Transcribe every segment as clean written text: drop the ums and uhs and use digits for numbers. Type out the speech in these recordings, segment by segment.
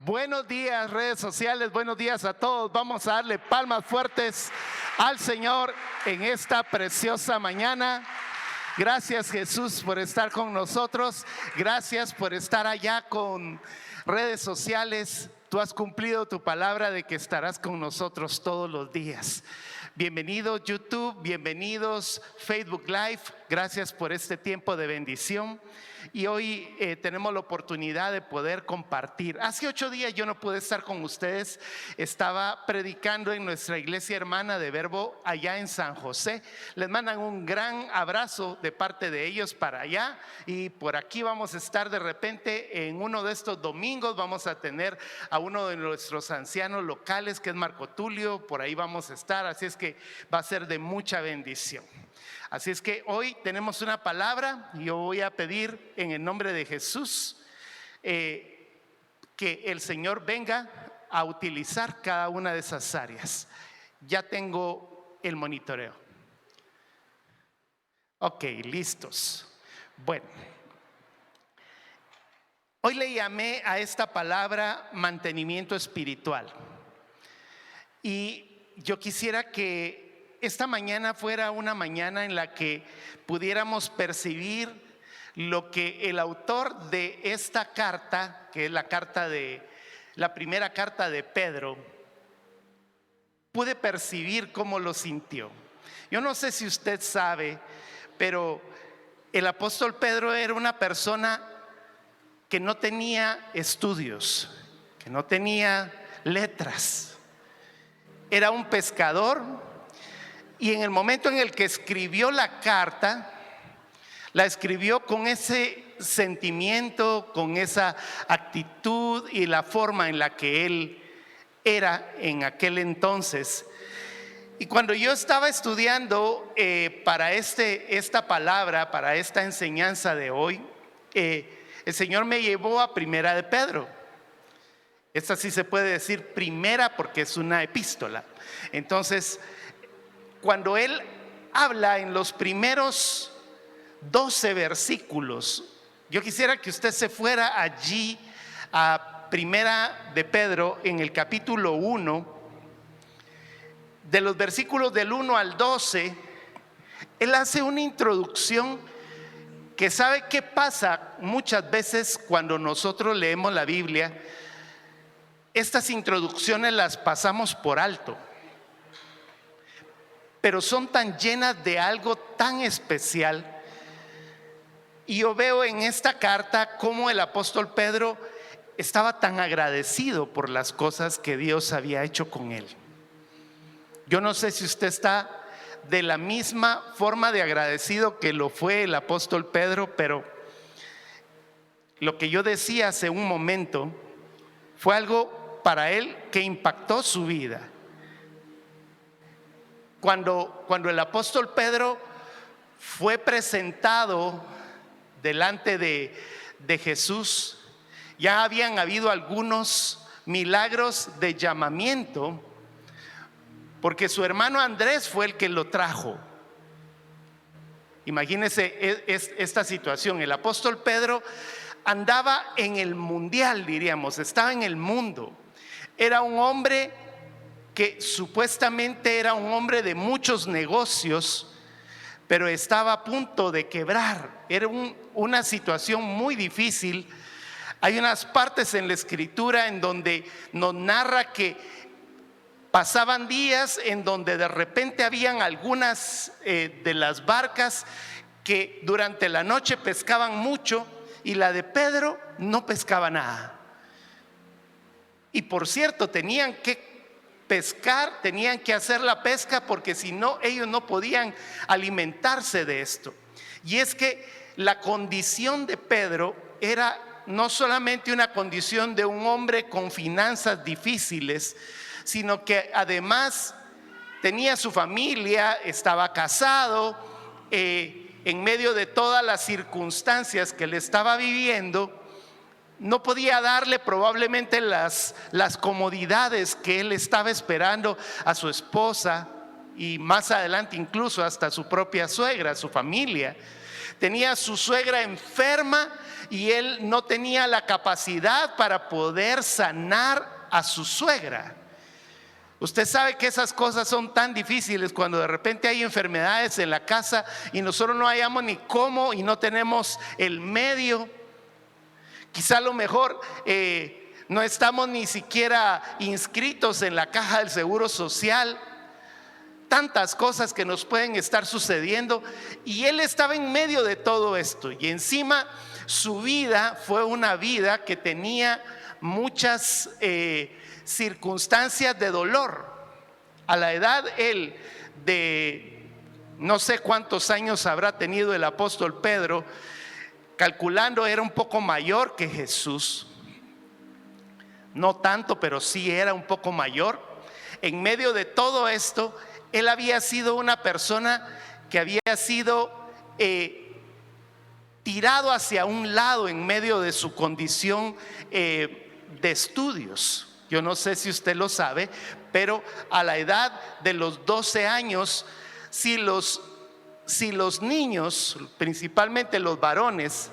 Buenos días, redes sociales, buenos días a todos. Vamos a darle palmas fuertes al Señor en esta preciosa mañana. Gracias, Jesús, por estar con nosotros. Gracias por estar allá con redes sociales. Tú has cumplido tu palabra de que estarás con nosotros todos los días. Bienvenidos YouTube, bienvenidos Facebook Live. Gracias por este tiempo de bendición. Y hoy tenemos la oportunidad de poder compartir. Hace 8 días yo no pude estar con ustedes. Estaba predicando en nuestra iglesia hermana de Verbo allá en San José. Les mandan un gran abrazo de parte de ellos para allá. Y por aquí vamos a estar de repente en uno de estos domingos. Vamos a tener a uno de nuestros ancianos locales, que es Marco Tulio. Por ahí vamos a estar. Así es que va a ser de mucha bendición. Así es que hoy tenemos una palabra. Yo voy a pedir en el nombre de Jesús que el Señor venga a utilizar cada una de esas áreas. Ya tengo el monitoreo. Ok, listos. Bueno, hoy le llamé a esta palabra mantenimiento espiritual. Y yo quisiera que esta mañana fuera una mañana en la que pudiéramos percibir lo que el autor de esta carta, que es la primera carta de Pedro, pude percibir cómo lo sintió. Yo no sé si usted sabe, pero el apóstol Pedro era una persona que no tenía estudios, que no tenía letras. Era un pescador. Y en el momento en el que escribió la carta, la escribió con ese sentimiento, con esa actitud y la forma en la que él era en aquel entonces. Y cuando yo estaba estudiando para esta palabra, para esta enseñanza de hoy, el Señor me llevó a Primera de Pedro. Esta sí se puede decir primera porque es una epístola. Entonces, cuando él habla en los primeros 12 versículos, yo quisiera que usted se fuera allí a Primera de Pedro en el capítulo 1, de los versículos del 1 al 12, él hace una introducción que sabe qué pasa muchas veces cuando nosotros leemos la Biblia. Estas introducciones las pasamos por alto, pero son tan llenas de algo tan especial. Y yo veo en esta carta cómo el apóstol Pedro estaba tan agradecido por las cosas que Dios había hecho con él. Yo no sé si usted está de la misma forma de agradecido que lo fue el apóstol Pedro, pero lo que yo decía hace un momento fue algo para él que impactó su vida. Cuando el apóstol Pedro fue presentado delante de Jesús, ya habían habido algunos milagros de llamamiento, porque su hermano Andrés fue el que lo trajo. Imagínense esta situación. El apóstol Pedro andaba en el mundial, diríamos, estaba en el mundo. Era un hombre que supuestamente era un hombre de muchos negocios, pero estaba a punto de quebrar. Era una situación muy difícil. Hay unas partes en la escritura en donde nos narra que pasaban días en donde de repente habían algunas de las barcas que durante la noche pescaban mucho y la de Pedro no pescaba nada. Y por cierto, tenían que pescar, tenían que hacer la pesca, porque si no, ellos no podían alimentarse de esto. Y es que la condición de Pedro era no solamente una condición de un hombre con finanzas difíciles, sino que además tenía su familia, estaba casado, en medio de todas las circunstancias que él estaba viviendo. No podía darle probablemente las comodidades que él estaba esperando a su esposa y más adelante incluso hasta su propia suegra, su familia. Tenía a su suegra enferma y él no tenía la capacidad para poder sanar a su suegra. Usted sabe que esas cosas son tan difíciles cuando de repente hay enfermedades en la casa y nosotros no hallamos ni cómo y no tenemos el medio. Quizá a lo mejor no estamos ni siquiera inscritos en la caja del Seguro Social. Tantas cosas que nos pueden estar sucediendo, y él estaba en medio de todo esto, y encima su vida fue una vida que tenía muchas circunstancias de dolor. A la edad él de no sé cuántos años habrá tenido el apóstol Pedro, calculando era un poco mayor que Jesús, no tanto, pero sí era un poco mayor. En medio de todo esto, él había sido una persona que había sido tirado hacia un lado en medio de su condición de estudios. Yo no sé si usted lo sabe, pero a la edad de los 12 años, si los niños, principalmente los varones,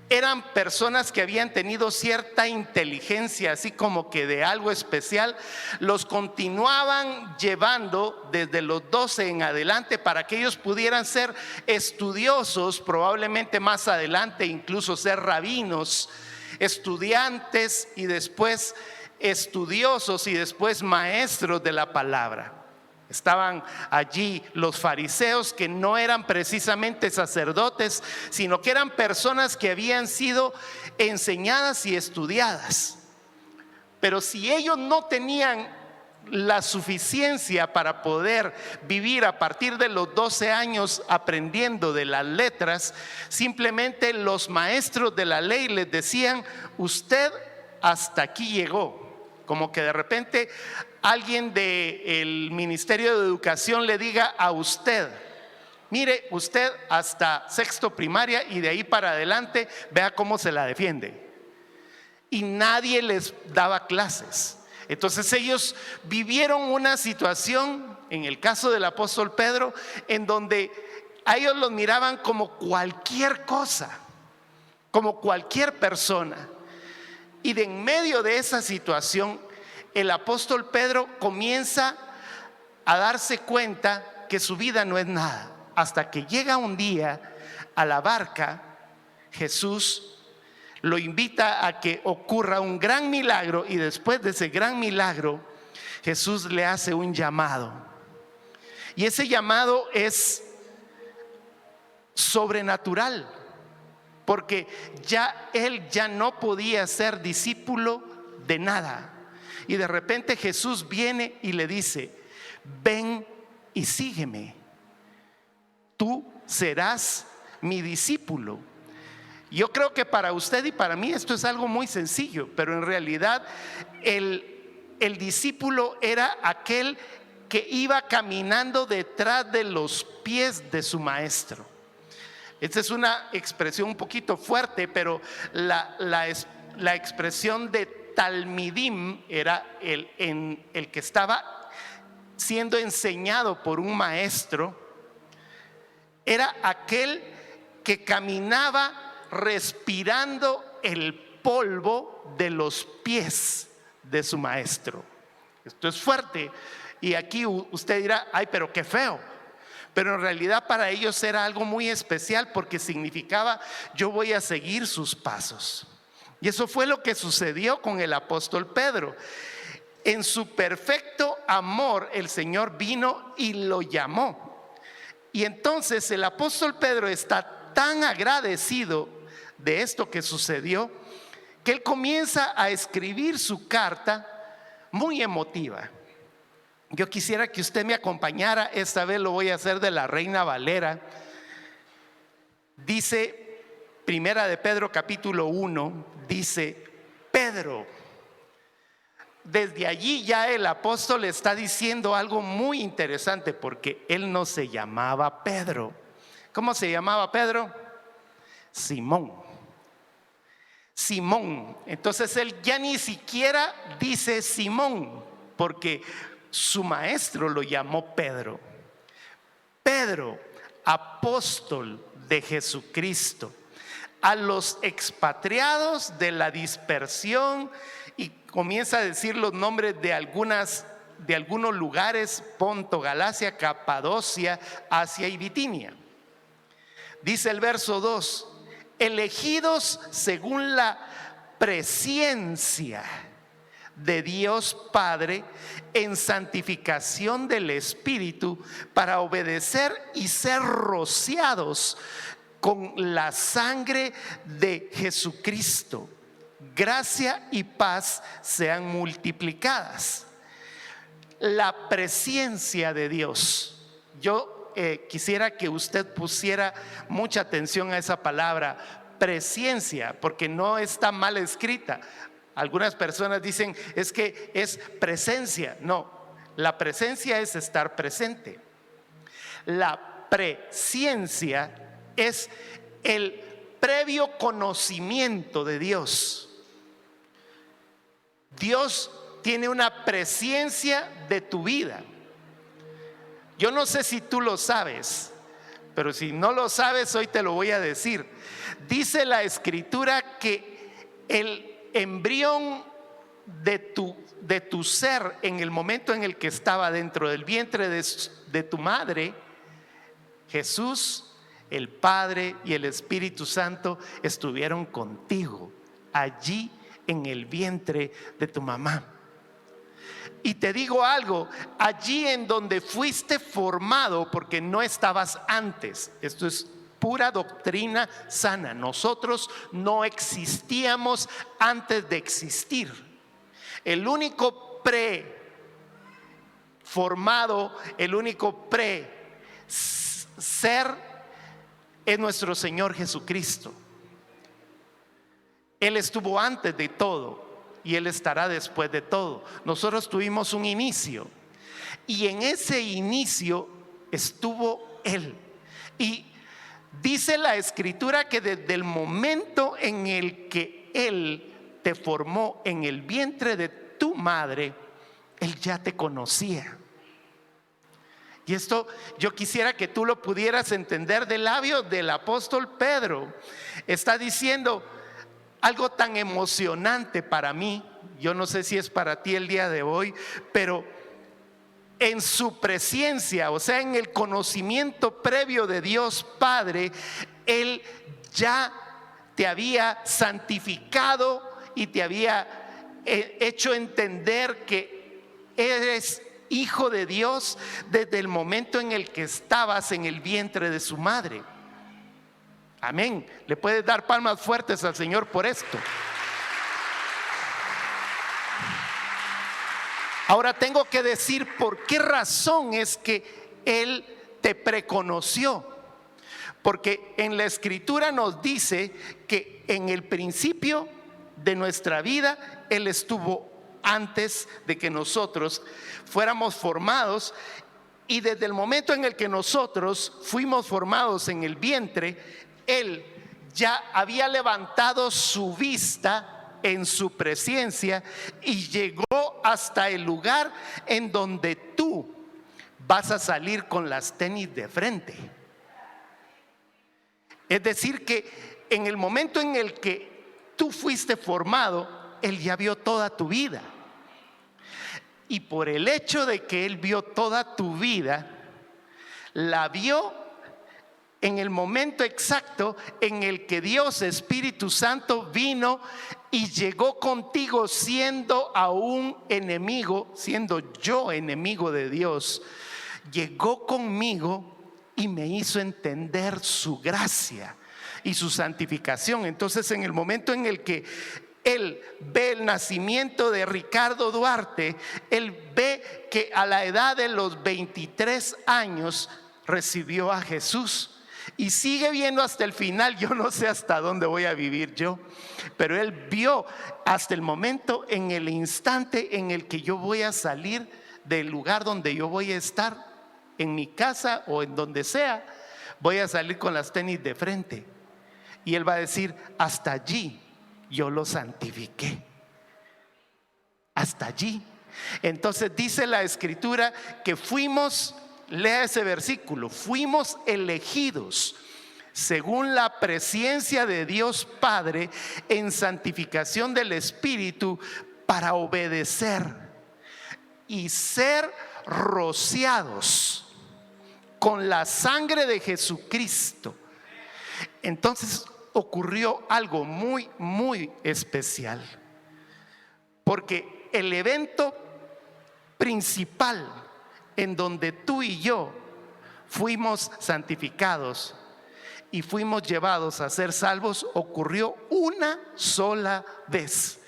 eran personas que habían tenido cierta inteligencia, así como que de algo especial, los continuaban llevando desde los 12 en adelante para que ellos pudieran ser estudiosos, probablemente más adelante incluso ser rabinos, estudiantes y después estudiosos y después maestros de la palabra. Estaban allí los fariseos, que no eran precisamente sacerdotes, sino que eran personas que habían sido enseñadas y estudiadas. Pero si ellos no tenían la suficiencia para poder vivir a partir de los 12 años aprendiendo de las letras, simplemente los maestros de la ley les decían: usted hasta aquí llegó. Como que de repente alguien del Ministerio de Educación le diga a usted: mire, usted hasta sexto primaria y de ahí para adelante vea cómo se la defiende. Y nadie les daba clases. Entonces ellos vivieron una situación, en el caso del apóstol Pedro, en donde a ellos los miraban como cualquier cosa, como cualquier persona. Y de en medio de esa situación, el apóstol Pedro comienza a darse cuenta que su vida no es nada, hasta que llega un día a la barca. Jesús lo invita a que ocurra un gran milagro, y después de ese gran milagro, Jesús le hace un llamado. Y ese llamado es sobrenatural, porque él ya no podía ser discípulo de nada. Y de repente Jesús viene y le dice: ven y sígueme, tú serás mi discípulo. Yo creo que para usted y para mí esto es algo muy sencillo, pero en realidad el discípulo era aquel que iba caminando detrás de los pies de su maestro. Esta es una expresión un poquito fuerte, pero la expresión de talmidim era el que estaba siendo enseñado por un maestro. Era aquel que caminaba respirando el polvo de los pies de su maestro. Esto es fuerte, y aquí usted dirá: ay, pero qué feo. Pero en realidad para ellos era algo muy especial, porque significaba: yo voy a seguir sus pasos. Y eso fue lo que sucedió con el apóstol Pedro. En su perfecto amor, el Señor vino y lo llamó. Y entonces el apóstol Pedro está tan agradecido de esto que sucedió, que él comienza a escribir su carta muy emotiva. Yo quisiera que usted me acompañara. Esta vez lo voy a hacer de la Reina Valera. Dice Primera de Pedro capítulo 1, dice: Pedro. Desde allí ya el apóstol está diciendo algo muy interesante, porque él no se llamaba Pedro. ¿Cómo se llamaba Pedro? Simón. Simón. Entonces él ya ni siquiera dice Simón, porque su maestro lo llamó Pedro. Pedro, apóstol de Jesucristo, a los expatriados de la dispersión, y comienza a decir los nombres de algunos lugares: Ponto, Galacia, Capadocia, Asia y Bitinia. Dice el verso 2: elegidos según la presciencia de Dios Padre en santificación del Espíritu, para obedecer y ser rociados con la sangre de Jesucristo. Gracia y paz sean multiplicadas. La presencia de Dios. Yo quisiera que usted pusiera mucha atención a esa palabra, presencia, porque no está mal escrita. Algunas personas dicen es que es presencia. No, la presencia es estar presente. La presciencia es el previo conocimiento de Dios. Dios tiene una presencia de tu vida. Yo no sé si tú lo sabes, pero si no lo sabes, hoy te lo voy a decir. Dice la Escritura que el embrión de tu ser, en el momento en el que estaba dentro del vientre de tu madre, Jesús, el Padre y el Espíritu Santo estuvieron contigo allí en el vientre de tu mamá. Y te digo algo, allí en donde fuiste formado, porque no estabas antes. Esto es pura doctrina sana. Nosotros no existíamos antes de existir. El único preformado, el único ser es nuestro Señor Jesucristo. Él estuvo antes de todo y Él estará después de todo. Nosotros tuvimos un inicio, y en ese inicio estuvo Él. Y dice la Escritura que desde el momento en el que Él te formó en el vientre de tu madre, Él ya te conocía. Y esto yo quisiera que tú lo pudieras entender del labio del apóstol Pedro. Está diciendo algo tan emocionante para mí. Yo no sé si es para ti el día de hoy, pero en su presencia, o sea, en el conocimiento previo de Dios Padre, Él ya te había santificado y te había hecho entender que eres hijo de Dios desde el momento en el que estabas en el vientre de su madre. Amén. Le puedes dar palmas fuertes al Señor por esto. Ahora tengo que decir por qué razón es que Él te preconoció. Porque en la Escritura nos dice que en el principio de nuestra vida Él estuvo antes de que nosotros fuéramos formados. Y desde el momento en el que nosotros fuimos formados en el vientre, Él ya había levantado su vista en su presencia y llegó hasta el lugar en donde tú vas a salir con las tenis de frente. Es decir, que en el momento en el que tú fuiste formado, Él ya vio toda tu vida. Y por el hecho de que Él vio toda tu vida, la vio en el momento exacto en el que Dios Espíritu Santo vino y llegó contigo siendo aún enemigo, siendo yo enemigo de Dios. Llegó conmigo y me hizo entender su gracia y su santificación. Entonces, en el momento en el que Él ve el nacimiento de Ricardo Duarte, Él ve que a la edad de los 23 años recibió a Jesús. Y sigue viendo hasta el final. Yo no sé hasta dónde voy a vivir yo, pero Él vio hasta el momento, en el instante en el que yo voy a salir del lugar donde yo voy a estar, en mi casa o en donde sea, voy a salir con las tenis de frente. Y Él va a decir: hasta allí yo lo santifiqué. Hasta allí. Entonces dice la Escritura que fuimos, lea ese versículo, fuimos elegidos según la presencia de Dios Padre en santificación del Espíritu, para obedecer y ser rociados con la sangre de Jesucristo. Entonces ocurrió algo muy, muy especial, porque el evento principal en donde tú y yo fuimos santificados y fuimos llevados a ser salvos ocurrió una sola vez,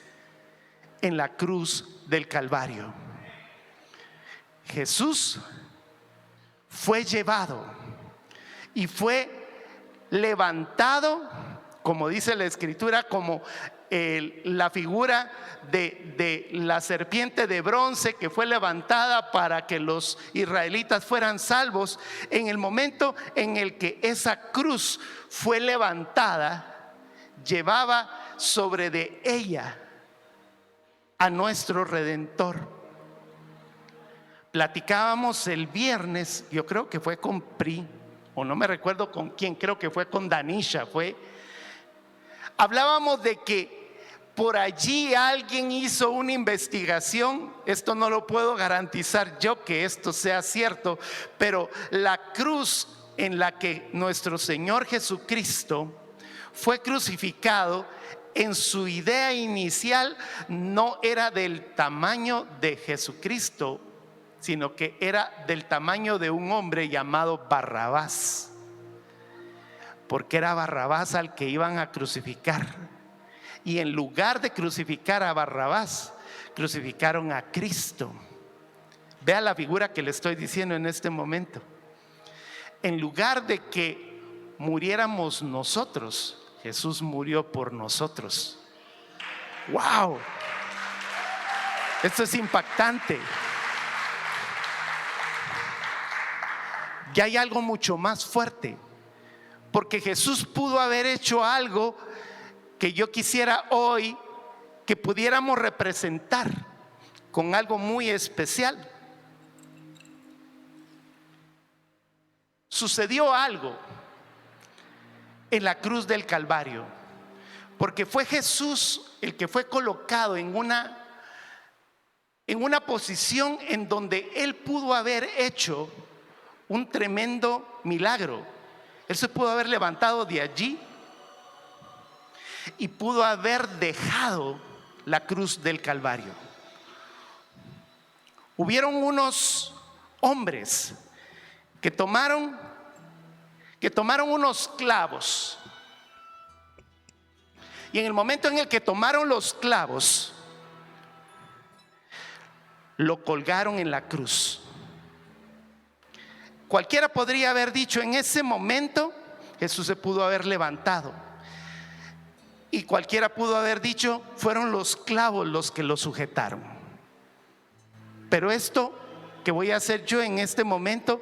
en la cruz del Calvario. Jesús fue llevado y fue levantado, como dice la Escritura, como la figura de la serpiente de bronce que fue levantada para que los israelitas fueran salvos. En el momento en el que esa cruz fue levantada, llevaba sobre de ella a nuestro Redentor. Platicábamos el viernes, yo creo que fue con Pri, o no me recuerdo con quién, creo que fue con Danisha, hablábamos de que por allí alguien hizo una investigación. Esto no lo puedo garantizar yo que esto sea cierto, pero la cruz en la que nuestro Señor Jesucristo fue crucificado, en su idea inicial no era del tamaño de Jesucristo, sino que era del tamaño de un hombre llamado Barrabás, porque era Barrabás al que iban a crucificar. Y en lugar de crucificar a Barrabás, crucificaron a Cristo. Vea la figura que le estoy diciendo en este momento. En lugar de que muriéramos nosotros, Jesús murió por nosotros. ¡Wow! Esto es impactante. Y hay algo mucho más fuerte, porque Jesús pudo haber hecho algo que yo quisiera hoy que pudiéramos representar con algo muy especial. Sucedió algo en la cruz del Calvario, porque fue Jesús el que fue colocado en una posición en donde Él pudo haber hecho un tremendo milagro. Él se pudo haber levantado de allí y pudo haber dejado la cruz del Calvario. Hubieron unos hombres que tomaron unos clavos, y en el momento en el que tomaron los clavos, lo colgaron en la cruz. Cualquiera podría haber dicho: en ese momento Jesús se pudo haber levantado, y cualquiera pudo haber dicho: fueron los clavos los que lo sujetaron. Pero esto que voy a hacer yo en este momento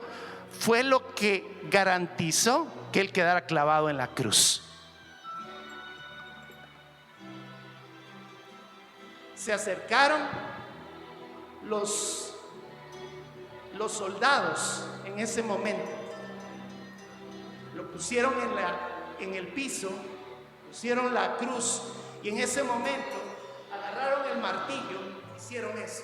fue lo que garantizó que Él quedara clavado en la cruz. Se acercaron los soldados en ese momento, lo pusieron en el piso, pusieron la cruz, y en ese momento agarraron el martillo, hicieron eso.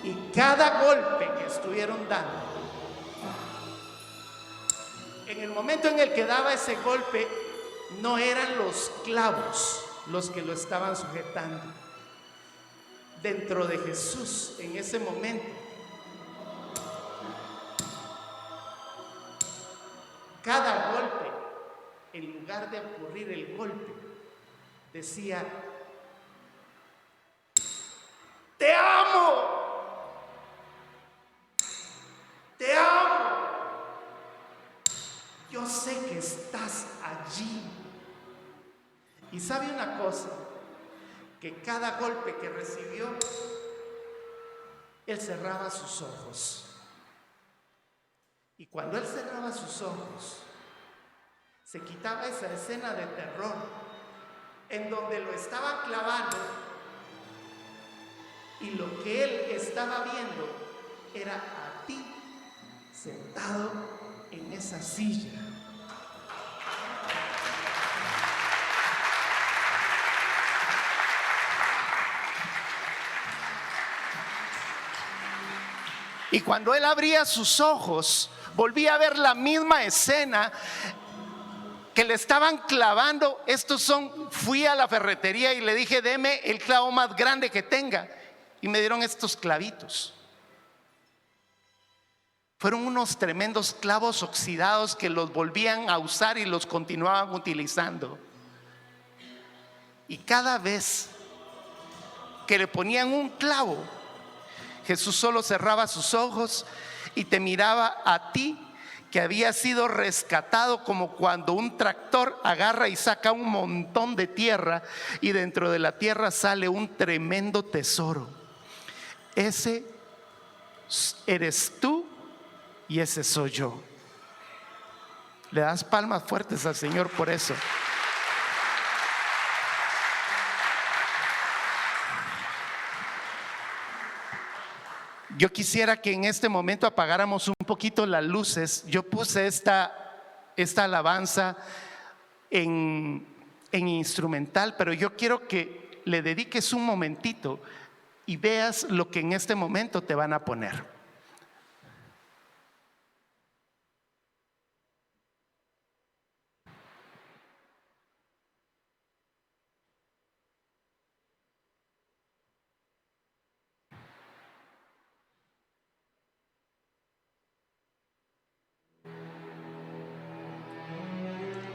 Y cada golpe que estuvieron dando, en el momento en el que daba ese golpe, no eran los clavos los que lo estaban sujetando. Dentro de Jesús, en ese momento, cada golpe, en lugar de ocurrir el golpe, decía: te amo, te amo, yo sé que estás allí. Y sabe una cosa, que cada golpe que recibió, Él cerraba sus ojos. Y cuando Él cerraba sus ojos, se quitaba esa escena de terror en donde lo estaban clavando, y lo que Él estaba viendo era a ti sentado en esa silla. Y cuando él abría sus ojos, volvía a ver la misma escena que le estaban clavando. Fui a la ferretería y le dije: deme el clavo más grande que tenga. Y me dieron estos clavitos. Fueron unos tremendos clavos oxidados que los volvían a usar y los continuaban utilizando. Y cada vez que le ponían un clavo, Jesús solo cerraba sus ojos y te miraba a ti, que había sido rescatado, como cuando un tractor agarra y saca un montón de tierra y dentro de la tierra sale un tremendo tesoro. Ese eres tú y ese soy yo. Le das palmas fuertes al Señor por eso. Yo quisiera que en este momento apagáramos un poquito las luces. Yo puse esta alabanza en instrumental, pero yo quiero que le dediques un momentito y veas lo que en este momento te van a poner.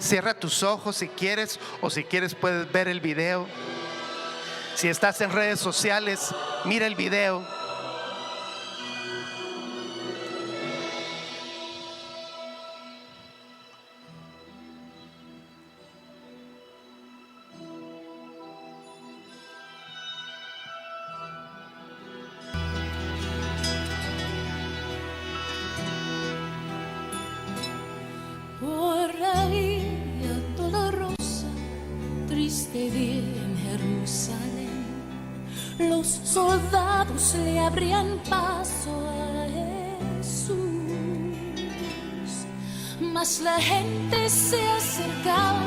Cierra tus ojos si quieres, o si quieres puedes ver el video. Si estás en redes sociales, mira el video. Por la vía dolorosa, triste día en Jerusalén, los soldados le abrían paso a Jesús, mas la gente se acercaba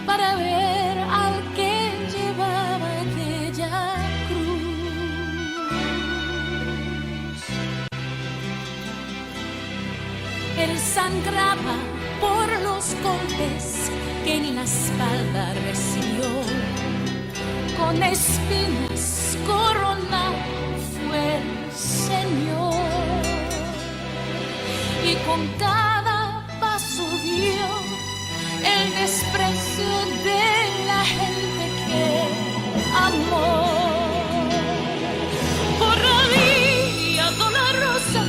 para ver al que llevaba aquella cruz. Él sangraba por los golpes que en la espalda recibió, con espinas coronado fue el Señor, y con cada paso vio el desprecio de la gente que amó. Por la vía dolorosa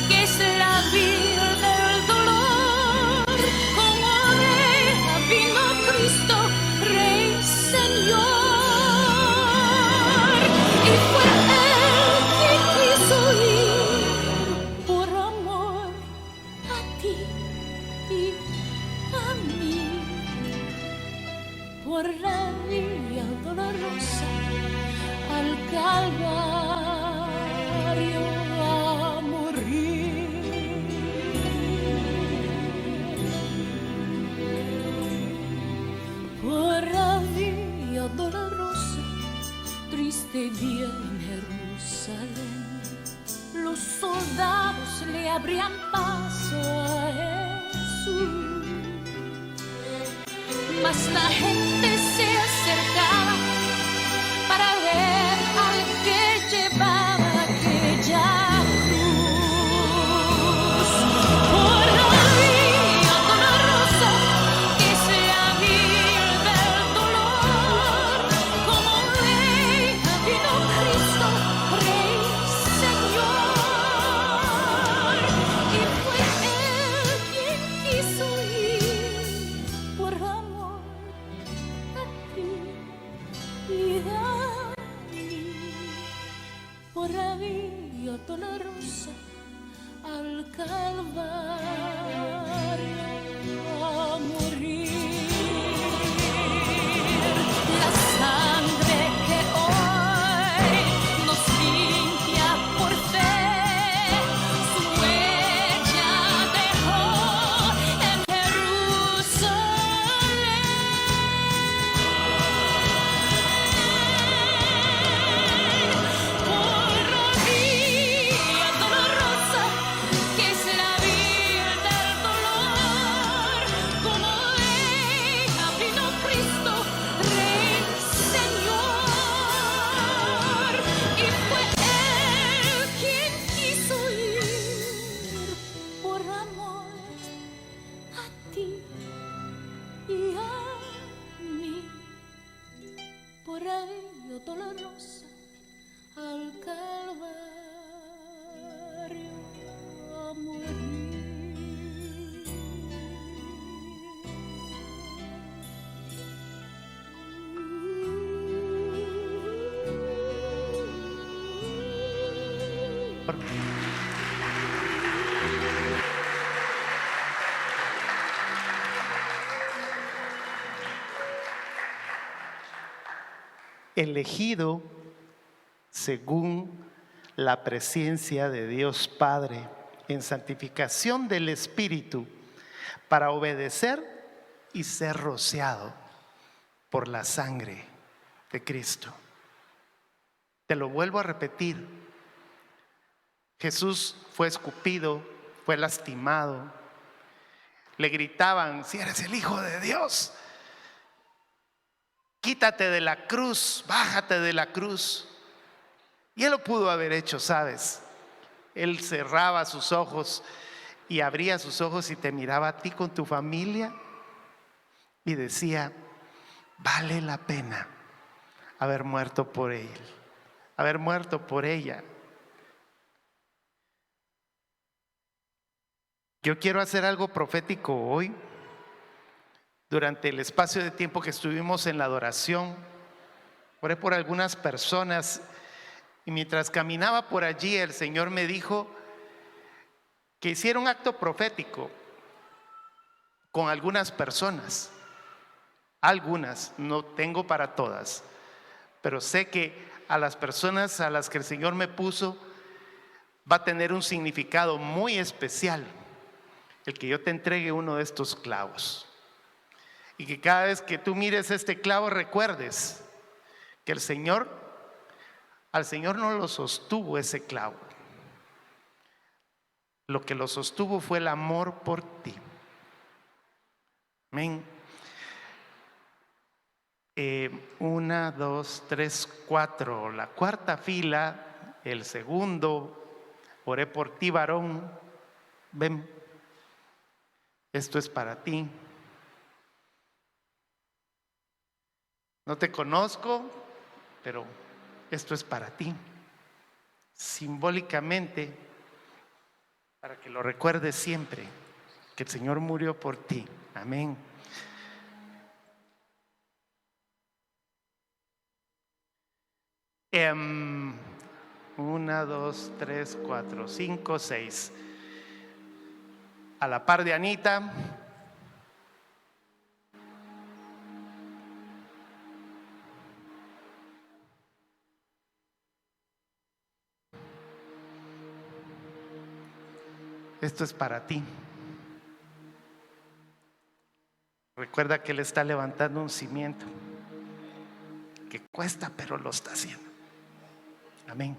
que es la vía del dolor, como oveja vino Cristo, Rey, Señor, y fue Él quien quiso ir por amor a ti y a mí. Por la vía dolorosa al Calvario a morir. Por la vía dolorosa, triste día en Jerusalén, los soldados le abrían paso a Jesús, mas la gente se acercaba para ver al que llevaba aquella cruz. Por la vía dolorosa que es la vía del dolor, como oveja vino Cristo, Rey, Señor, y fue Él quien quiso ir por amor amor a ti y a mí, por ello dolorosa al Calvario a morir. Elegido según la presencia de Dios Padre en santificación del Espíritu para obedecer y ser rociado por la sangre de Cristo. Te lo vuelvo a repetir. Jesús fue escupido, fue lastimado. Le gritaban: si eres el Hijo de Dios, quítate de la cruz, bájate de la cruz. Y él lo pudo haber hecho, ¿sabes? Él cerraba sus ojos y abría sus ojos y te miraba a ti con tu familia y decía: vale la pena haber muerto por él, haber muerto por ella. Yo quiero hacer algo profético hoy. Durante el espacio de tiempo que estuvimos en la adoración, oré por algunas personas y mientras caminaba por allí el Señor me dijo que hiciera un acto profético con algunas personas. Algunas, no tengo para todas, pero sé que a las personas a las que el Señor me puso va a tener un significado muy especial el que yo te entregue uno de estos clavos. Y que cada vez que tú mires este clavo recuerdes que al Señor no lo sostuvo ese clavo. Lo que lo sostuvo fue el amor por ti. Amén. 1, 2, 3, 4. La cuarta fila, el segundo. Oré por ti, varón. Ven. Esto es para ti. No te conozco, pero esto es para ti. Simbólicamente, para que lo recuerdes siempre, que el Señor murió por ti. Amén. Um, 1, 2, 3, 4, 5, 6. A la par de Anita. Esto es para ti. Recuerda que Él está levantando un cimiento que cuesta, pero lo está haciendo. Amén.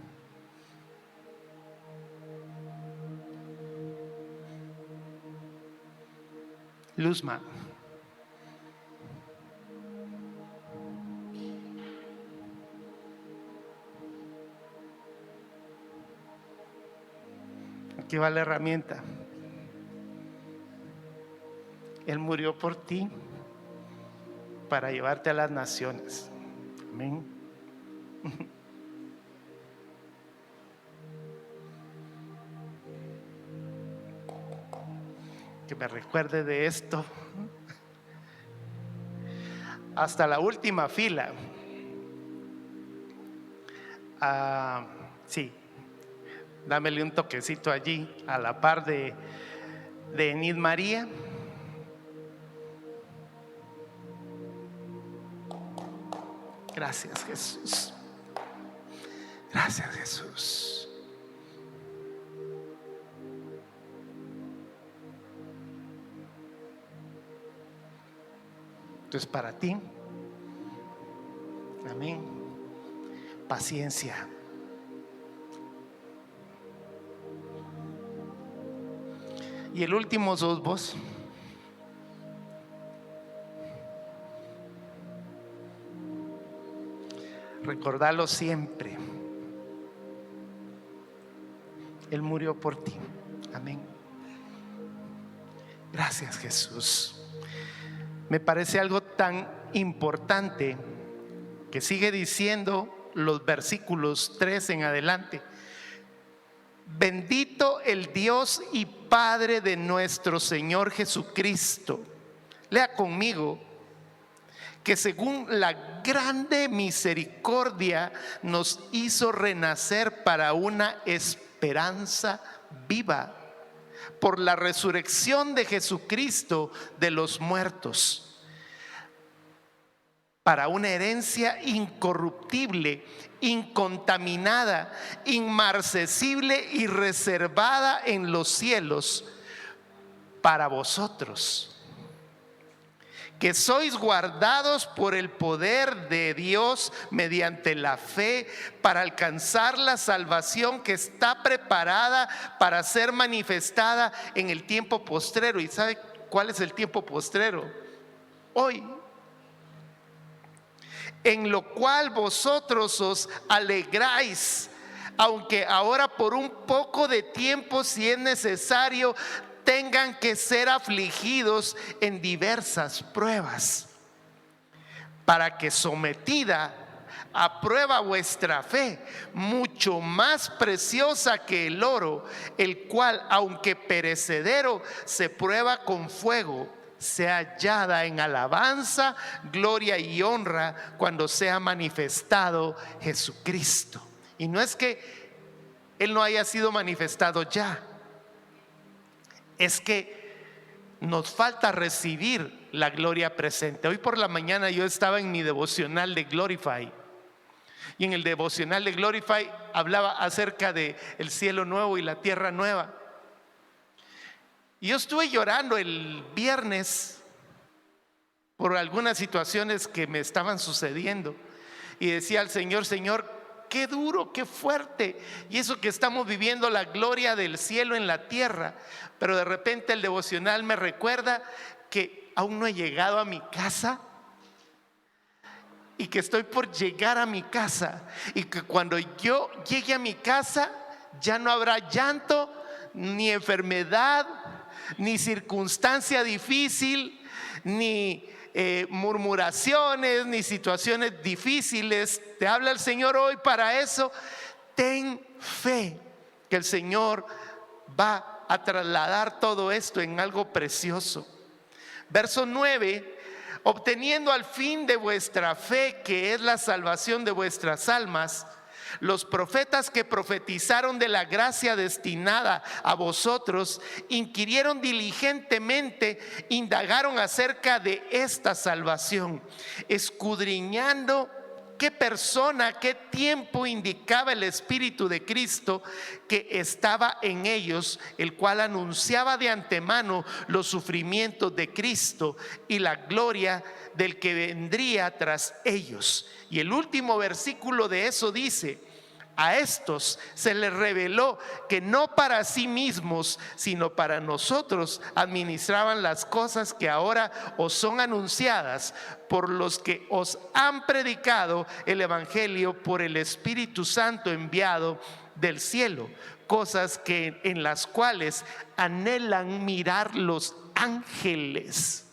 Luzma. Aquí va la herramienta. Él murió por ti para llevarte a las naciones. Amén. Que me recuerde de esto. Hasta la última fila. Sí. Dámele un toquecito allí, a la par de Enid María. Gracias, Jesús. Gracias, Jesús. Esto es para ti. Amén. Paciencia. Y el último sos vos. Recordalo siempre. Él murió por ti. Amén. Gracias, Jesús. Me parece algo tan importante que sigue diciendo los versículos 3 en adelante. Bendito el Dios y Padre de nuestro Señor Jesucristo. Lea conmigo. Que según la grande misericordia nos hizo renacer para una esperanza viva por la resurrección de Jesucristo de los muertos, para una herencia incorruptible, incontaminada, inmarcesible y reservada en los cielos para vosotros, que sois guardados por el poder de Dios mediante la fe para alcanzar la salvación que está preparada para ser manifestada en el tiempo postrero. ¿Y sabe cuál es el tiempo postrero? Hoy. En lo cual vosotros os alegráis, aunque ahora por un poco de tiempo, si es necesario, tengan que ser afligidos en diversas pruebas, para que sometida a prueba vuestra fe, mucho más preciosa que el oro, el cual aunque perecedero se prueba con fuego, sea hallada en alabanza, gloria y honra cuando sea manifestado Jesucristo. Y no es que Él no haya sido manifestado ya, es que nos falta recibir la gloria presente. Hoy por la mañana yo estaba en mi devocional de Glorify, y en el devocional de Glorify hablaba acerca de el cielo nuevo y la tierra nueva. Y yo estuve llorando el viernes por algunas situaciones que me estaban sucediendo, y decía al Señor: Señor, qué duro, qué fuerte, y eso que estamos viviendo la gloria del cielo en la tierra. Pero de repente el devocional me recuerda que aún no he llegado a mi casa, y que estoy por llegar a mi casa, y que cuando yo llegue a mi casa ya no habrá llanto, ni enfermedad, ni circunstancia difícil, ni murmuraciones, ni situaciones difíciles. Te habla el Señor hoy para eso. Ten fe que el Señor va a trasladar todo esto en algo precioso. Verso 9: obteniendo al fin de vuestra fe, que es la salvación de vuestras almas, los profetas que profetizaron de la gracia destinada a vosotros inquirieron diligentemente, indagaron acerca de esta salvación, escudriñando qué persona, qué tiempo indicaba el Espíritu de Cristo que estaba en ellos, el cual anunciaba de antemano los sufrimientos de Cristo y la gloria del que vendría tras ellos. Y el último versículo de eso dice: a estos se les reveló que no para sí mismos, sino para nosotros administraban las cosas que ahora os son anunciadas por los que os han predicado el Evangelio por el Espíritu Santo enviado del cielo, cosas que en las cuales anhelan mirar los ángeles.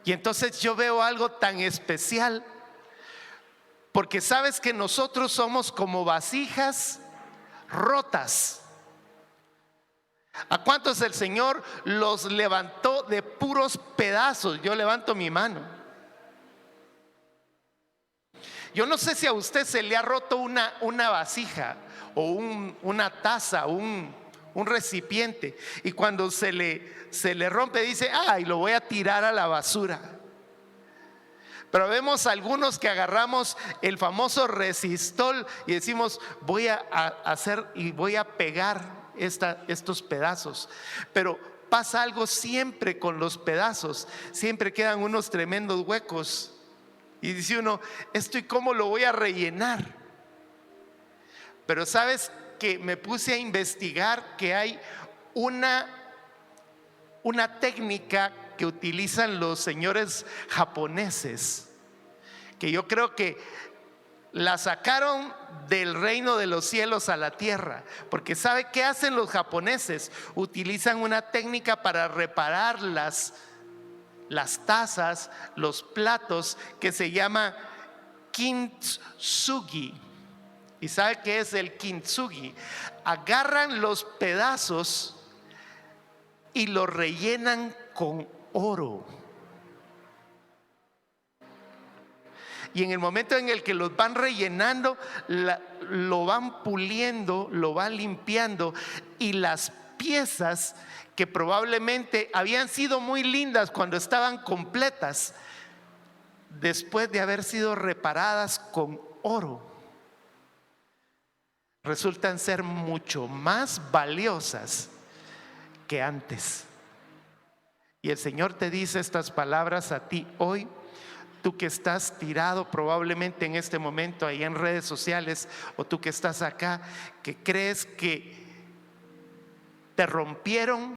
Y entonces yo veo algo tan especial, porque sabes que nosotros somos como vasijas rotas. ¿A cuántos el Señor los levantó de puros pedazos? Yo levanto mi mano. Yo no sé si a usted se le ha roto una vasija o una taza, un recipiente, y cuando se le rompe dice: ay, lo voy a tirar a la basura. Pero vemos algunos que agarramos el famoso resistol y decimos: voy a hacer y voy a pegar estos pedazos. Pero pasa algo siempre con los pedazos, siempre quedan unos tremendos huecos, y dice uno: esto, ¿y cómo lo voy a rellenar? Pero sabes que me puse a investigar que hay una técnica que utilizan los señores japoneses, que yo creo que La sacaron del reino de los cielos a la tierra, porque ¿sabe qué hacen los japoneses? Utilizan una técnica para reparar las tazas, los platos, que se llama kintsugi. ¿Y sabe qué es el kintsugi? Agarran los pedazos y los rellenan con oro. Y en el momento en el que los van rellenando, lo van puliendo, lo van limpiando, y las piezas que probablemente habían sido muy lindas cuando estaban completas, después de haber sido reparadas con oro, resultan ser mucho más valiosas que antes. Y el Señor te dice estas palabras a ti hoy, tú que estás tirado probablemente en este momento ahí en redes sociales, o tú que estás acá, que crees que te rompieron.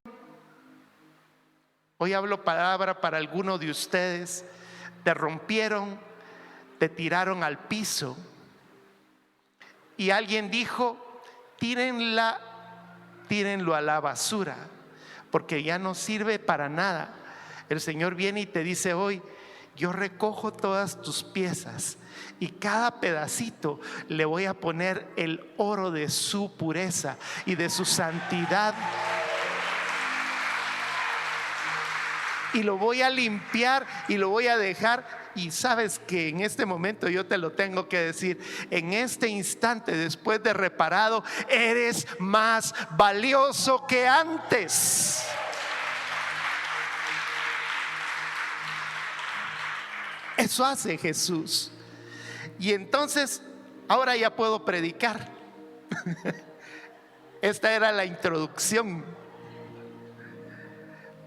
Hoy hablo palabra para alguno de ustedes. Te rompieron, te tiraron al piso, y alguien dijo: tírenlo a la basura, porque ya no sirve para nada. El Señor viene y te dice hoy: yo recojo todas tus piezas, y cada pedacito le voy a poner el oro de su pureza y de su santidad, y lo voy a limpiar y lo voy a dejar. Y sabes que en este momento yo te lo tengo que decir, en este instante, después de reparado, eres más valioso que antes. Eso hace Jesús. Y entonces, ahora ya puedo predicar. Esta era la introducción.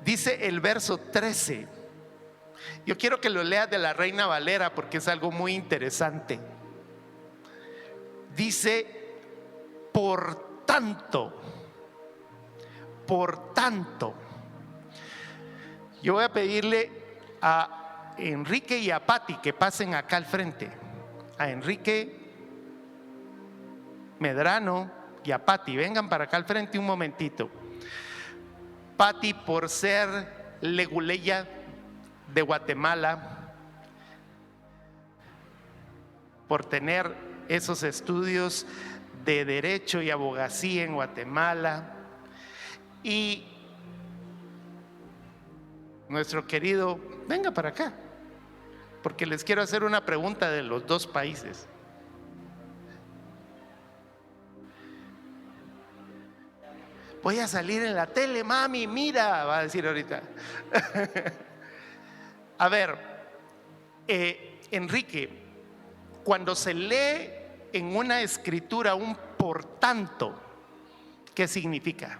Dice el verso 13. Yo quiero que lo leas de la Reina Valera, porque es algo muy interesante. Dice: por tanto. Yo voy a pedirle a Enrique y a Patti que pasen acá al frente. A Enrique Medrano y a Patti, vengan para acá al frente un momentito. Patti, por ser leguleya de Guatemala, por tener esos estudios de derecho y abogacía en Guatemala, y nuestro querido, venga para acá, porque les quiero hacer una pregunta de los dos países. Voy a salir en la tele, mami, mira, va a decir ahorita. A ver, Enrique, cuando se lee en una escritura un por tanto, ¿qué significa?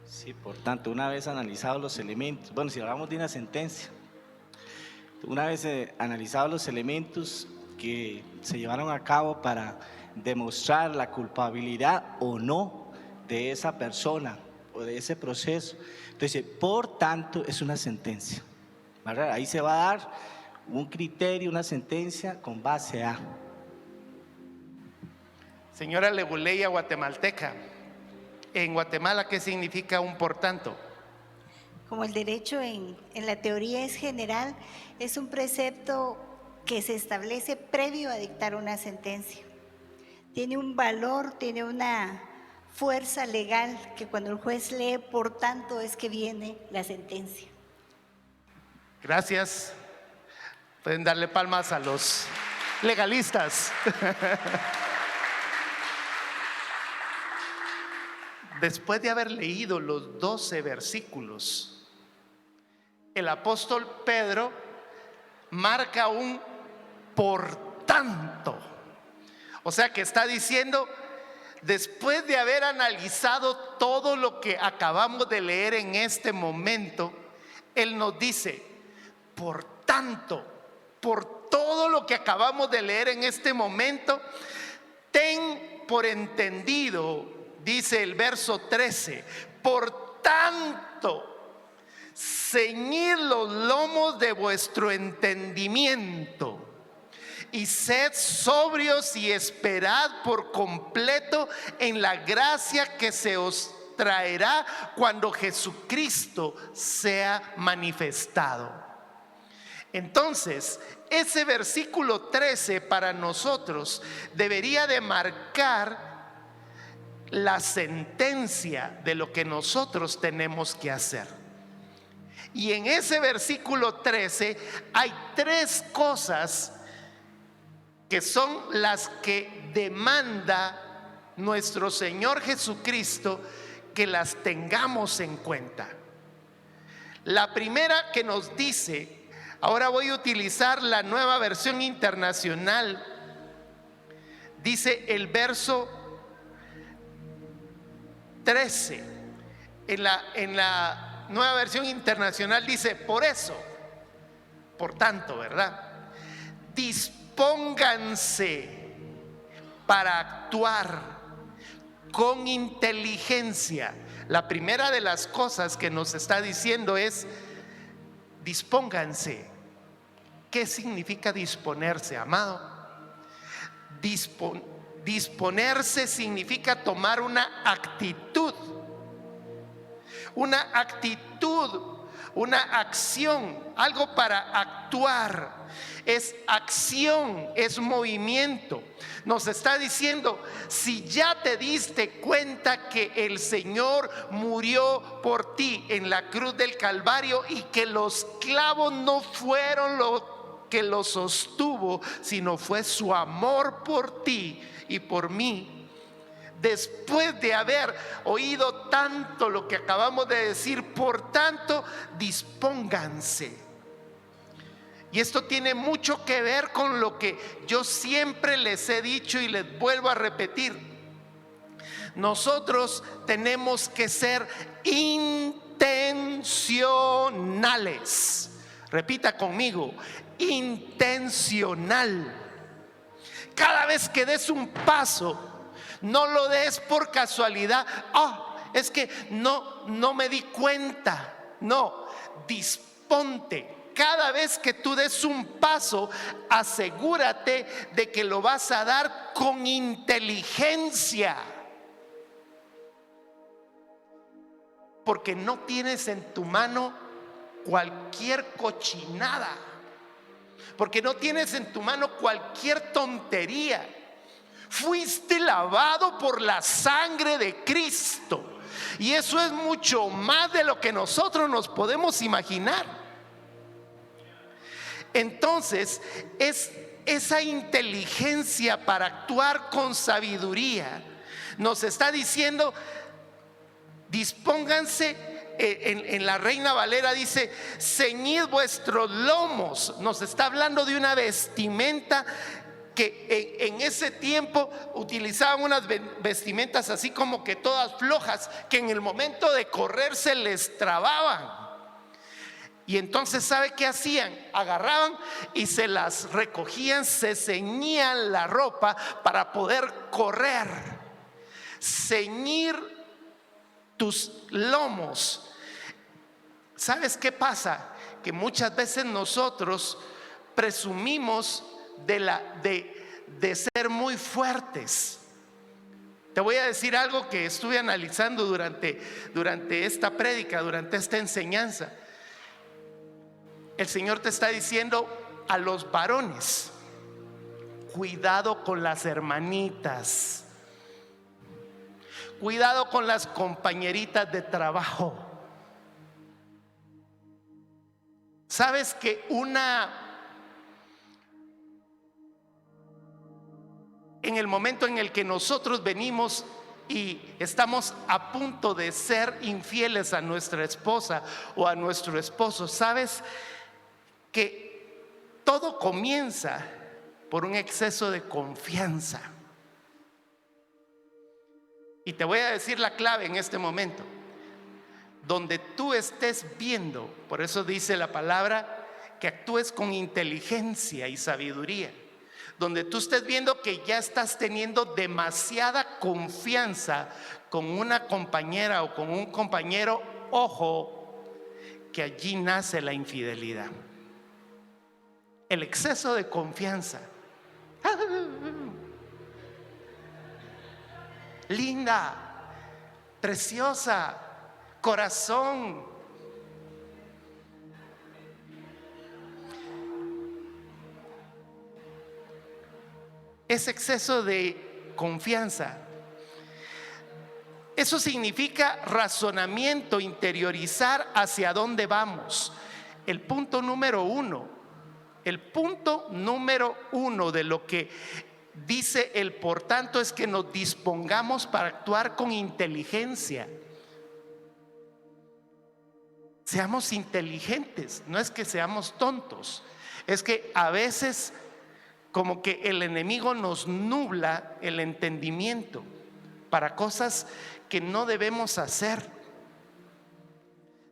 Sí, por tanto, una vez analizados los elementos, bueno, si hablamos de una sentencia, una vez analizados los elementos que se llevaron a cabo para demostrar la culpabilidad o no de esa persona o de ese proceso, entonces, por tanto, es una sentencia, ¿verdad? Ahí se va a dar un criterio, una sentencia con base a. Señora leguleya guatemalteca, en Guatemala, ¿qué significa un por tanto? Como el derecho en la teoría es general, es un precepto que se establece previo a dictar una sentencia. Tiene un valor, tiene una fuerza legal que cuando el juez lee, por tanto, es que viene la sentencia. Gracias. Pueden darle palmas a los legalistas. Después de haber leído los 12 versículos, el apóstol Pedro marca un por tanto. O sea que está diciendo, después de haber analizado todo lo que acabamos de leer en este momento, él nos dice: por tanto, por todo lo que acabamos de leer en este momento, ten por entendido, dice el verso 13, por tanto, ceñid los lomos de vuestro entendimiento y sed sobrios y esperad por completo en la gracia que se os traerá cuando Jesucristo sea manifestado. Entonces, ese versículo 13 para nosotros debería de marcar la sentencia de lo que nosotros tenemos que hacer. Y en ese versículo 13 hay 3 cosas que son las que demanda nuestro Señor Jesucristo que las tengamos en cuenta. La primera que nos dice, ahora voy a utilizar la Nueva Versión Internacional, dice el verso 13, en la Nueva Versión Internacional dice, por eso, por tanto, ¿verdad? Dispónganse para actuar con inteligencia. La primera de las cosas que nos está diciendo es, dispónganse. ¿Qué significa disponerse, amado? Disponerse significa tomar una actitud, una acción, algo para actuar. Es acción, es movimiento. Nos está diciendo, si ya te diste cuenta que el Señor murió por ti en la cruz del Calvario y que los clavos no fueron lo que lo sostuvo, sino fue su amor por ti y por mí. Después de haber oído tanto lo que acabamos de decir, por tanto, dispónganse. Y esto tiene mucho que ver con lo que yo siempre les he dicho y les vuelvo a repetir. Nosotros tenemos que ser intencionales. Repita conmigo, intencional. Cada vez que des un paso, no lo des por casualidad. Es que no me di cuenta. No, disponte. Cada vez que tú des un paso, asegúrate de que lo vas a dar con inteligencia. Porque no tienes en tu mano cualquier cochinada. Porque no tienes en tu mano cualquier tontería. Fuiste lavado por la sangre de Cristo. Y eso es mucho más de lo que nosotros nos podemos imaginar. Entonces, es esa inteligencia para actuar con sabiduría. Nos está diciendo, dispónganse. En la Reina Valera dice, ceñid vuestros lomos. Nos está hablando de una vestimenta que en ese tiempo utilizaban unas vestimentas así como que todas flojas, que en el momento de correr se les trababan. Y entonces, ¿sabe qué hacían? Agarraban y se las recogían, se ceñían la ropa para poder correr. Ceñir tus lomos. ¿Sabes qué pasa? Que muchas veces nosotros presumimos de ser muy fuertes. Te voy a decir algo que estuve analizando durante esta prédica, durante esta enseñanza. El Señor te está diciendo a los varones, cuidado con las hermanitas, cuidado con las compañeritas de trabajo. ¿Sabes que en el momento en el que nosotros venimos y estamos a punto de ser infieles a nuestra esposa o a nuestro esposo, sabes que todo comienza por un exceso de confianza? Y te voy a decir la clave en este momento. Donde tú estés viendo, por eso dice la palabra que actúes con inteligencia y sabiduría. Donde tú estés viendo que ya estás teniendo demasiada confianza con una compañera o con un compañero, ojo, que allí nace la infidelidad. El exceso de confianza. Linda, preciosa, corazón. Es exceso de confianza. Eso significa razonamiento, interiorizar hacia dónde vamos. El punto número uno de lo que dice el por tanto es que nos dispongamos para actuar con inteligencia. Seamos inteligentes, no es que seamos tontos, es que a veces como que el enemigo nos nubla el entendimiento para cosas que no debemos hacer.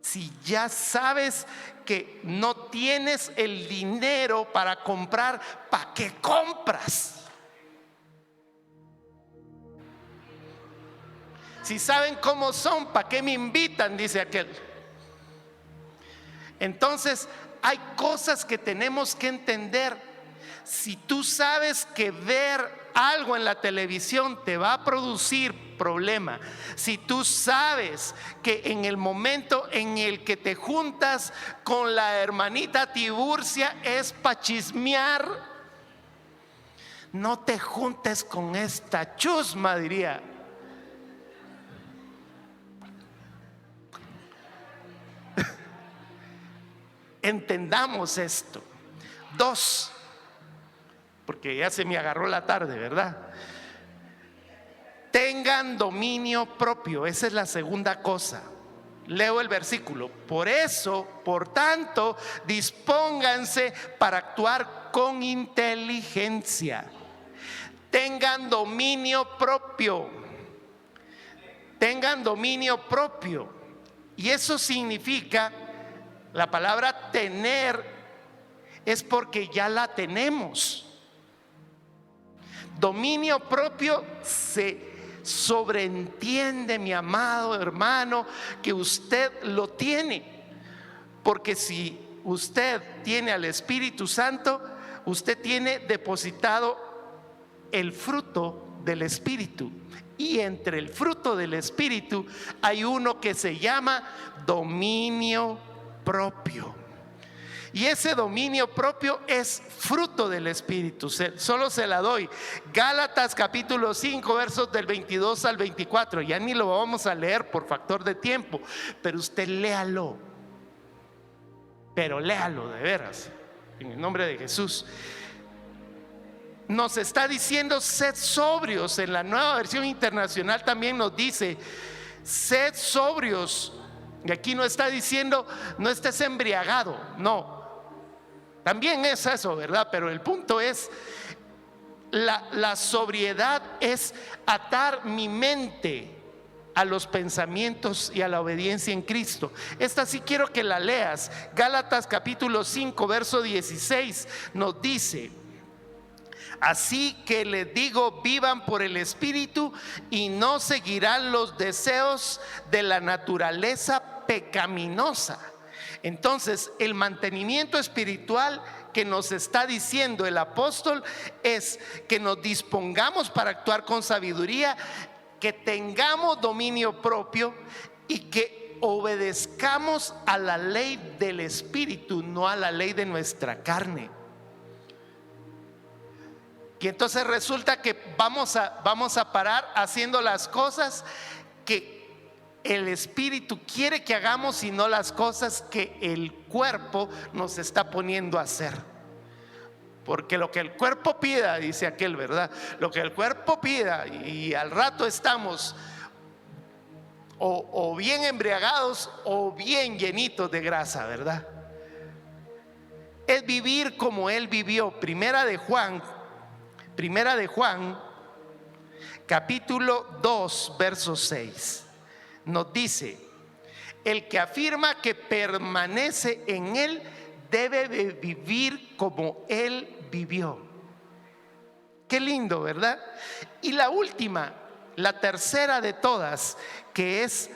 Si ya sabes que no tienes el dinero para comprar, ¿para qué compras? Si saben cómo son, ¿para qué me invitan? Dice aquel. Entonces hay cosas que tenemos que entender. Si tú sabes que ver algo en la televisión te va a producir problema, si tú sabes que en el momento en el que te juntas con la hermanita Tiburcia es para chismear, no te juntes con esta chusma, diría. Entendamos esto. 2, porque ya se me agarró la tarde, ¿verdad? Tengan dominio propio, esa es la segunda cosa. Leo el versículo. Por eso, por tanto, dispónganse para actuar con inteligencia. Tengan dominio propio. Tengan dominio propio. Y eso significa, la palabra tener es porque ya la tenemos. Dominio propio se sobreentiende, mi amado hermano, que usted lo tiene. Porque si usted tiene al Espíritu Santo, usted tiene depositado el fruto del Espíritu. Y entre el fruto del Espíritu hay uno que se llama dominio propio. Y ese dominio propio es fruto del Espíritu. Solo se la doy. Gálatas capítulo 5 versos del 22 al 24. Ya ni lo vamos a leer por factor de tiempo, pero usted léalo. Pero léalo de veras, en el nombre de Jesús. Nos está diciendo sed sobrios. En la Nueva Versión Internacional también nos dice sed sobrios. Y aquí no está diciendo no estés embriagado, no. También es eso, ¿verdad? Pero el punto es, la sobriedad es atar mi mente a los pensamientos y a la obediencia en Cristo. Esta sí quiero que la leas. Gálatas capítulo 5 verso 16 nos dice: así que les digo, vivan por el Espíritu y no seguirán los deseos de la naturaleza pecaminosa. Entonces, el mantenimiento espiritual que nos está diciendo el apóstol es que nos dispongamos para actuar con sabiduría, que tengamos dominio propio y que obedezcamos a la ley del Espíritu, no a la ley de nuestra carne. Y entonces resulta que vamos a parar haciendo las cosas que el Espíritu quiere que hagamos y no las cosas que el cuerpo nos está poniendo a hacer. Porque lo que el cuerpo pida, dice aquel, ¿verdad? Lo que el cuerpo pida, y al rato estamos o bien embriagados o bien llenitos de grasa, ¿verdad? Es vivir como Él vivió. Primera de Juan capítulo 2 verso 6 nos dice: el que afirma que permanece en Él debe vivir como Él vivió. Qué lindo, ¿verdad? Y la última, la tercera de todas, que es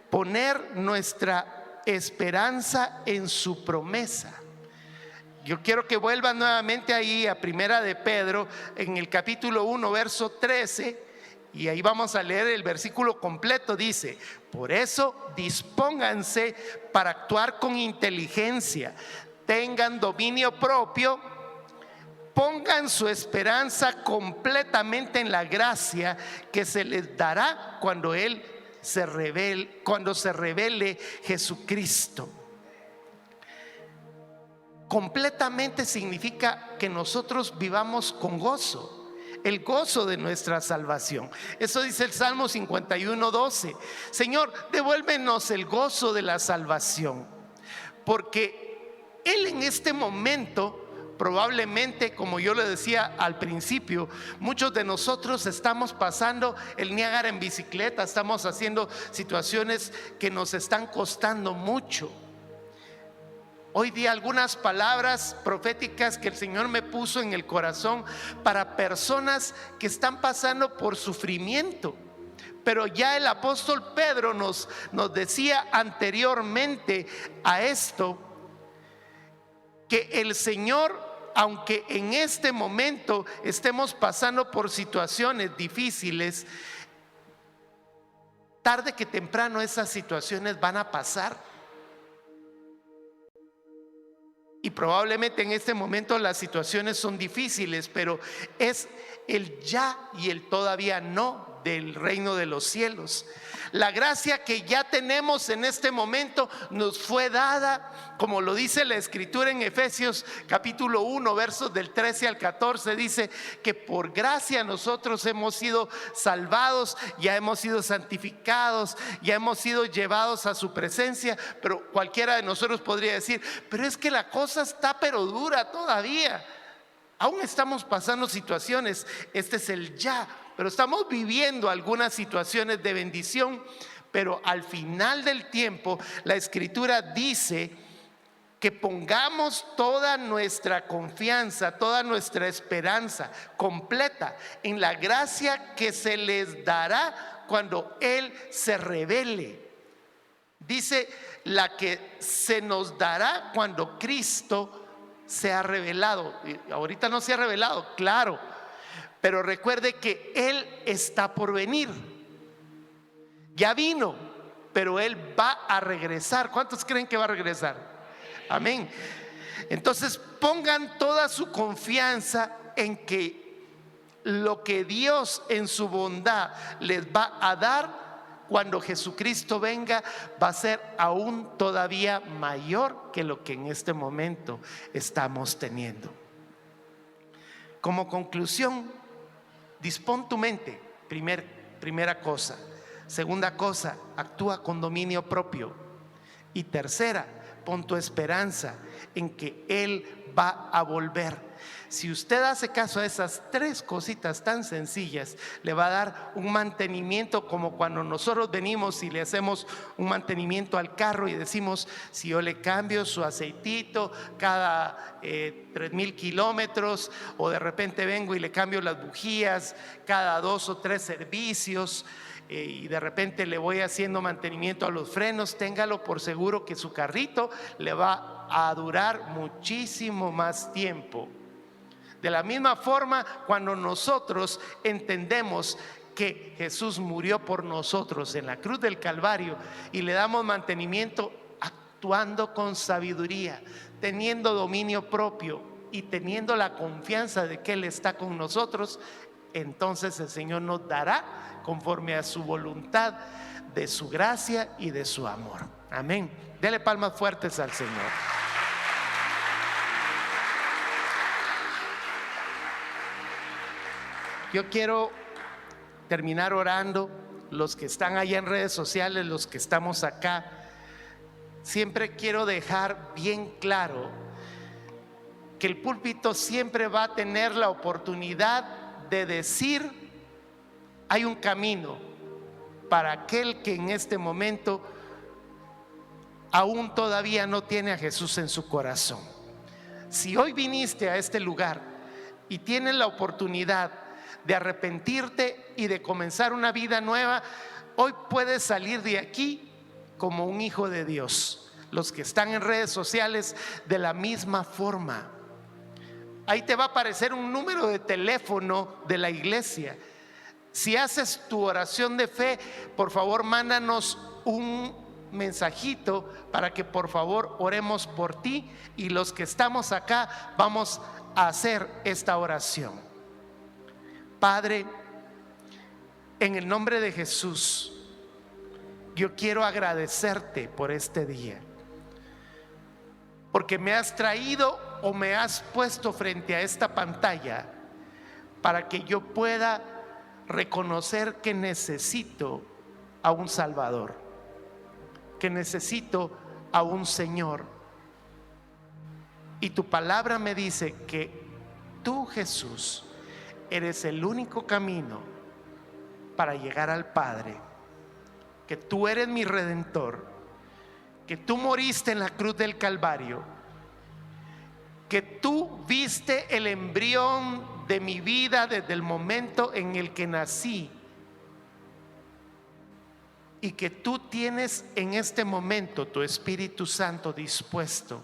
poner nuestra esperanza en su promesa. Yo quiero que vuelvan nuevamente ahí a Primera de Pedro, en el capítulo 1, verso 13, y ahí vamos a leer el versículo completo. Dice: por eso dispónganse para actuar con inteligencia, tengan dominio propio, pongan su esperanza completamente en la gracia que se les dará cuando se revele Jesucristo. Completamente significa que nosotros vivamos con gozo, el gozo de nuestra salvación. Eso dice el Salmo 51:12. Señor, devuélvenos el gozo de la salvación, porque Él en este momento, probablemente, como yo le decía al principio, muchos de nosotros estamos pasando el Niágara en bicicleta, estamos haciendo situaciones que nos están costando mucho. Hoy di algunas palabras proféticas que el Señor me puso en el corazón para personas que están pasando por sufrimiento. Pero ya el apóstol Pedro nos decía anteriormente a esto, que el Señor, aunque en este momento estemos pasando por situaciones difíciles, tarde que temprano esas situaciones van a pasar. Y probablemente en este momento las situaciones son difíciles, pero es el ya y el todavía no del reino de los cielos. La gracia que ya tenemos en este momento nos fue dada, como lo dice la Escritura en Efesios capítulo 1, versos del 13 al 14. Dice que por gracia nosotros hemos sido salvados, ya hemos sido santificados, ya hemos sido llevados a su presencia. Pero cualquiera de nosotros podría decir: pero es que la cosa está pero dura todavía. Aún estamos pasando situaciones, este es el ya, pero estamos viviendo algunas situaciones de bendición. Pero al final del tiempo, la Escritura dice que pongamos toda nuestra confianza, toda nuestra esperanza completa en la gracia que se les dará cuando Él se revele. Dice: la que se nos dará cuando Cristo se ha revelado. Ahorita no se ha revelado, claro, pero recuerde que Él está por venir. Ya vino, pero Él va a regresar. ¿Cuántos creen que va a regresar? Amén. Entonces pongan toda su confianza en que lo que Dios en su bondad les va a dar cuando Jesucristo venga va a ser aún todavía mayor que lo que en este momento estamos teniendo. Como conclusión, dispón tu mente, primera cosa. Segunda cosa, actúa con dominio propio. Y tercera, pon tu esperanza en que Él va a volver. Si usted hace caso a esas tres cositas tan sencillas, le va a dar un mantenimiento, como cuando nosotros venimos y le hacemos un mantenimiento al carro y decimos: si yo le cambio su aceitito cada 3,000 kilómetros, o de repente vengo y le cambio las bujías cada 2 o 3 servicios, y de repente le voy haciendo mantenimiento a los frenos, téngalo por seguro que su carrito le va a durar muchísimo más tiempo. De la misma forma, cuando nosotros entendemos que Jesús murió por nosotros en la cruz del Calvario y le damos mantenimiento actuando con sabiduría, teniendo dominio propio y teniendo la confianza de que Él está con nosotros, entonces el Señor nos dará conforme a su voluntad, de su gracia y de su amor. Amén. Dele palmas fuertes al Señor. Yo quiero terminar orando. Los que están allá en redes sociales, los que estamos acá, siempre quiero dejar bien claro que el púlpito siempre va a tener la oportunidad de decir: hay un camino para aquel que en este momento aún todavía no tiene a Jesús en su corazón. Si hoy viniste a este lugar y tienes la oportunidad de arrepentirte y de comenzar una vida nueva, hoy puedes salir de aquí como un hijo de Dios. los que están en redes sociales, de la misma forma. Ahí te va a aparecer un número de teléfono de la iglesia. Si haces tu oración de fe, por favor, mándanos un mensajito para que por favor oremos por ti, y los que estamos acá vamos a hacer esta oración. Padre, en el nombre de Jesús, yo quiero agradecerte por este día, porque me has traído o me has puesto frente a esta pantalla para que yo pueda reconocer que necesito a un Salvador, que necesito a un Señor. Y tu palabra me dice que tú, Jesús, eres el único camino para llegar al Padre, que tú eres mi Redentor, que tú moriste en la cruz del Calvario, que tú viste el embrión de mi vida desde el momento en el que nací, y que tú tienes en este momento tu Espíritu Santo dispuesto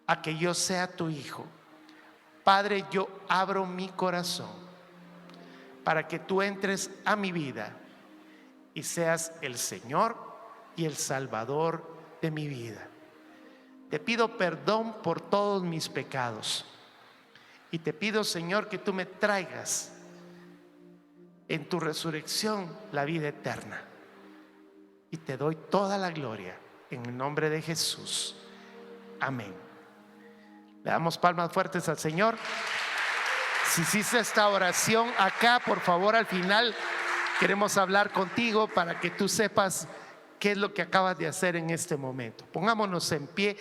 a que yo sea tu hijo. Padre, yo abro mi corazón para que tú entres a mi vida y seas el Señor y el Salvador de mi vida. Te pido perdón por todos mis pecados y te pido, Señor, que tú me traigas en tu resurrección la vida eterna. Y te doy toda la gloria en el nombre de Jesús. Amén. Le damos palmas fuertes al Señor. Si hiciste esta oración acá, por favor, al final queremos hablar contigo para que tú sepas qué es lo que acabas de hacer en este momento. Pongámonos en pie.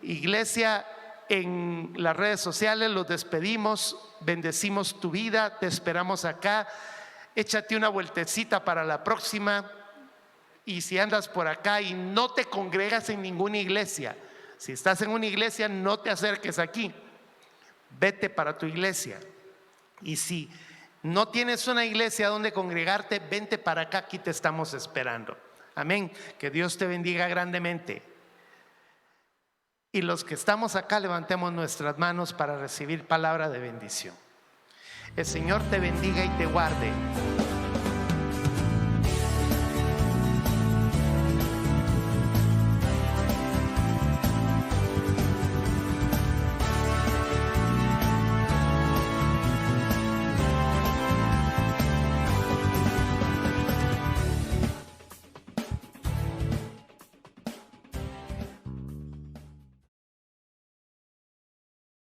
Iglesia, en las redes sociales los despedimos, bendecimos tu vida, te esperamos acá. Échate una vueltecita para la próxima. Y si andas por acá y no te congregas en ninguna iglesia, si estás en una iglesia, no te acerques aquí, vete para tu iglesia. Y si no tienes una iglesia donde congregarte, vente para acá, aquí te estamos esperando. Amén. Que Dios te bendiga grandemente. Y los que estamos acá, levantemos nuestras manos para recibir palabra de bendición. El Señor te bendiga y te guarde.